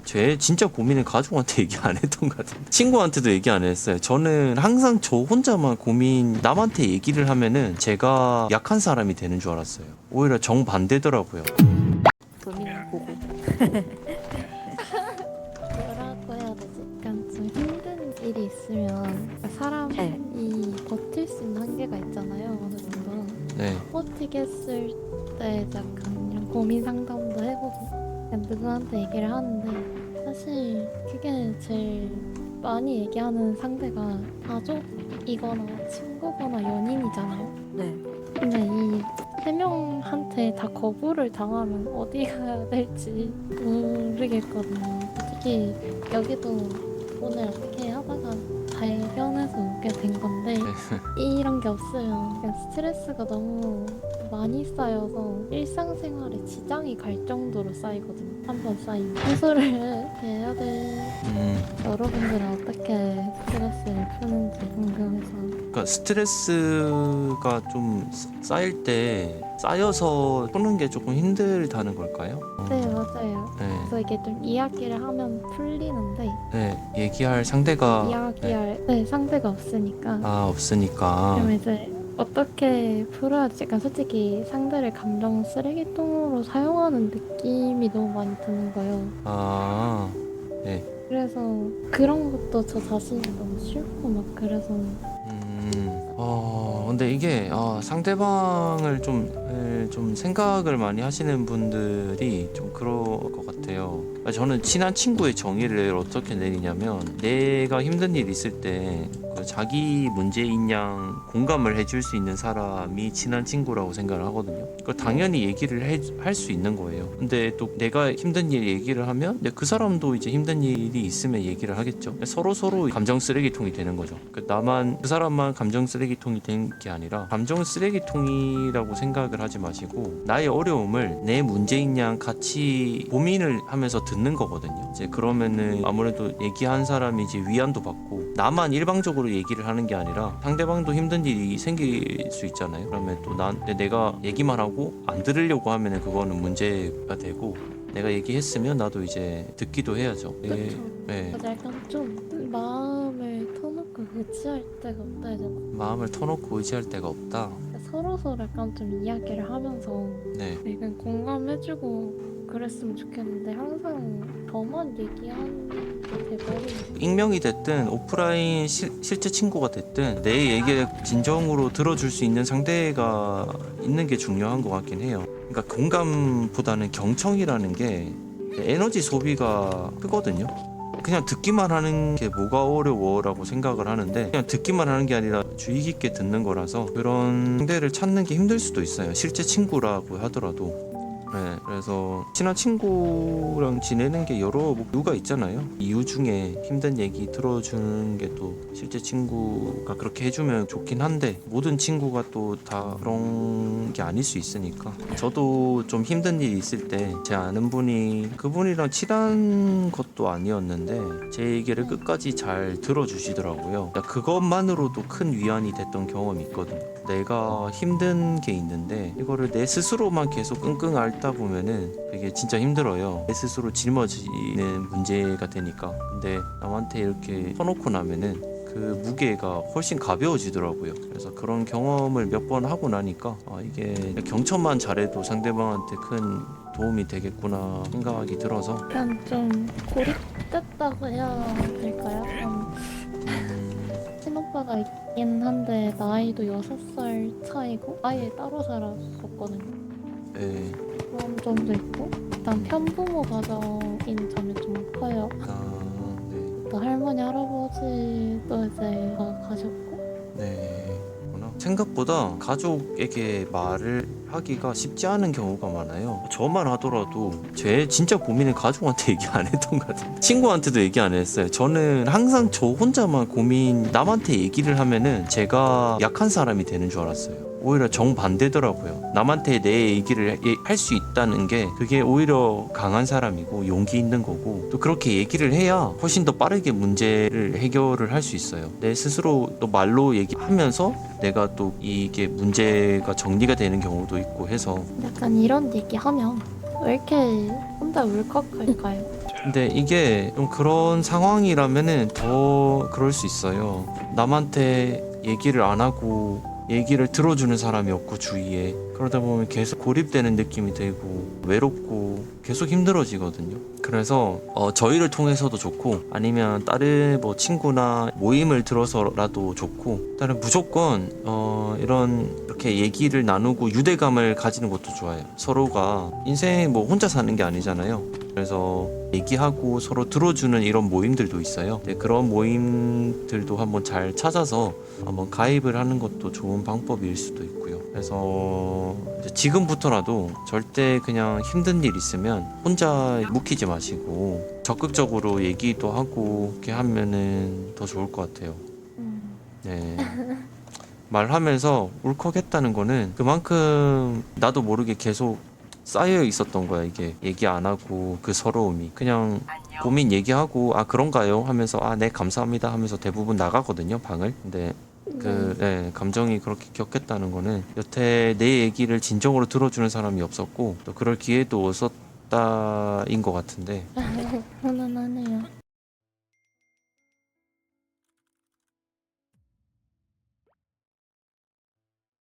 제 진짜 고민은 가족한테 얘기 안 했던 것 같은데 친구한테도 얘기 안 했어요. 저는 항상 저 혼자만 고민 남한테 얘기를 하면은 제가 약한 사람이 되는 줄 알았어요. 오히려 정반대더라고요. 고민 보고. 뭐라고 해야 되지? 약간 좀 힘든 일이 있으면 사람이 네. 버틸 수 있는 한계가 있잖아요. 어느 정도. 네. 버티겠을 때 약간 이런 고민 상담도 해보고 그냥 누구한테 얘기를 하는데 사실 그게 제일 많이 얘기하는 상대가 가족이거나 친구거나 연인이잖아요. 네. 근데 이 세 명한테 다 거부를 당하면 어디 가야 될지 모르겠거든요. 특히 여기도 오늘 어떻게 하다가 발견해서 오게 된 건데 이런 게 없으면 그냥 스트레스가 너무 많이 쌓여서 일상생활에 지장이 갈 정도로 쌓이거든요. 한번 쌓이면 해소를 해야 될 여러분들은 어떻게 스트레스를 푸는지 궁금해서. 그러니까 스트레스가 좀 쌓일 때 쌓여서 푸는 게 조금 힘들다는 걸까요? 네, 맞아요. 네. 그래서 이게 좀 이야기를 하면 풀리는데 네. 얘기할 상대가 이야기할 상대가 없으니까 없으니까. 그러면 이제 어떻게 풀어야 되지? 약간 솔직히 상대를 감정 쓰레기통으로 사용하는 느낌이 너무 많이 드는 거예요. 네. 그래서 그런 것도 저 자신이 너무 싫고 막 그래서 근데 이게 상대방을 좀 생각을 많이 하시는 분들이 좀 그럴 것 같아요. 저는 친한 친구의 정의를 어떻게 내리냐면 내가 힘든 일 있을 때 그 자기 문제인 양 공감을 해줄 수 있는 사람이 친한 친구라고 생각을 하거든요. 당연히 얘기를 할 수 있는 거예요. 근데 또 내가 힘든 일 얘기를 하면 그 사람도 이제 힘든 일이 있으면 얘기를 하겠죠. 서로 감정 쓰레기통이 되는 거죠. 나만 그 사람만 감정 쓰레기통이 된 게 아니라 감정 쓰레기통이라고 생각을 하지 마시고 나의 어려움을 내 문제인 양 같이 고민을 하면서 듣는 거거든요. 이제 그러면은 아무래도 얘기한 사람이 이제 위안도 받고 나만 일방적으로 얘기를 하는 게 아니라 상대방도 힘든 일이 생길 수 있잖아요. 그러면 또 내가 얘기만 하고 안 들으려고 하면은 그거는 문제가 되고 내가 얘기했으면 나도 이제 듣기도 해야죠. 그쵸. 네. 맞아, 약간 좀 마음을 터놓고 의지할 데가 없다 해야 되나? 마음을 터놓고 의지할 데가 없다. 서로 약간 좀 이야기를 하면서 네. 약간 공감해주고 그랬으면 좋겠는데 항상 저만 얘기하는 게 돼버리는 익명이 됐든 오프라인 실제 친구가 됐든 내 얘기를 진정으로 들어줄 수 있는 상대가 있는 게 중요한 것 같긴 해요. 그러니까 공감보다는 경청이라는 게 에너지 소비가 크거든요. 그냥 듣기만 하는 게 뭐가 어려워라고 생각을 하는데 그냥 듣기만 하는 게 아니라 주의 깊게 듣는 거라서 그런 상대를 찾는 게 힘들 수도 있어요. 실제 친구라고 하더라도. 네, 그래서 친한 친구랑 지내는 게 여러 이유가 있잖아요. 이유 중에 힘든 얘기 들어주는 게 또 실제 친구가 그렇게 해주면 좋긴 한데 모든 친구가 또 다 그런 게 아닐 수 있으니까 저도 좀 힘든 일이 있을 때 제 아는 분이 그분이랑 친한 것도 아니었는데 제 얘기를 끝까지 잘 들어주시더라고요. 그것만으로도 큰 위안이 됐던 경험이 있거든요. 내가 힘든 게 있는데 이거를 내 스스로만 계속 끙끙 앓다 보면은 그게 진짜 힘들어요. 내 스스로 짊어지는 문제가 되니까. 근데 남한테 이렇게 터놓고 나면은 그 무게가 훨씬 가벼워지더라고요. 그래서 그런 경험을 몇 번 하고 나니까 이게 경청만 잘해도 상대방한테 큰 도움이 되겠구나 생각이 들어서 약간 좀 고립됐다고 해야 될까요? 친오빠가 있긴 한데 나이도 6살 차이고 아예 따로 살았었거든요. 네. 그런 점도 있고 일단 편부모 가정인 점이 좀 커요. 네. 또 할머니 할아버지도 이제 다 가셨고 네. 그렇구나. 생각보다 가족에게 말을 하기가 쉽지 않은 경우가 많아요. 저만 하더라도 제 진짜 고민은 가족한테 얘기 안 했던 것 같아요. 친구한테도 얘기 안 했어요. 저는 항상 저 혼자만 고민 남한테 얘기를 하면은 제가 약한 사람이 되는 줄 알았어요. 오히려 정반대더라고요. 남한테 내 얘기를 할 수 있다는 게 그게 오히려 강한 사람이고 용기 있는 거고 또 그렇게 얘기를 해야 훨씬 더 빠르게 문제를 해결을 할 수 있어요. 내 스스로 또 말로 얘기하면서 내가 또 이게 문제가 정리가 되는 경우도 있고 해서 약간 이런 얘기하면 왜 이렇게 혼자 울컥할까요? 근데 이게 좀 그런 상황이라면은 더 그럴 수 있어요. 남한테 얘기를 안 하고 얘기를 들어주는 사람이 없고 주위에, 그러다 보면 계속 고립되는 느낌이 들고 외롭고 계속 힘들어지거든요. 그래서 저희를 통해서도 좋고 아니면 다른 뭐 친구나 모임을 들어서라도 좋고, 일단은 무조건 이렇게 얘기를 나누고 유대감을 가지는 것도 좋아요. 서로가 인생 뭐 혼자 사는 게 아니잖아요. 그래서 얘기하고 서로 들어주는 이런 모임들도 있어요. 네, 그런 모임들도 한번 잘 찾아서 한번 가입을 하는 것도 좋은 방법일 수도 있고요. 그래서 이제 지금부터라도 절대 그냥 힘든 일 있으면 혼자 묵히지 마시고 적극적으로 얘기도 하고 이렇게 하면은 더 좋을 것 같아요. 네. 말하면서 울컥했다는 거는 그만큼 나도 모르게 계속 쌓여 있었던 거야. 이게 얘기 안 하고 그 서러움이 그냥 고민 얘기하고 아 그런가요 하면서 아 네 감사합니다 하면서 대부분 나가거든요 방을. 근데 네, 감정이 그렇게 격했다는 거는 여태 내 얘기를 진정으로 들어주는 사람이 없었고 또 그럴 기회도 없었다인 것 같은데 훈훈하네요.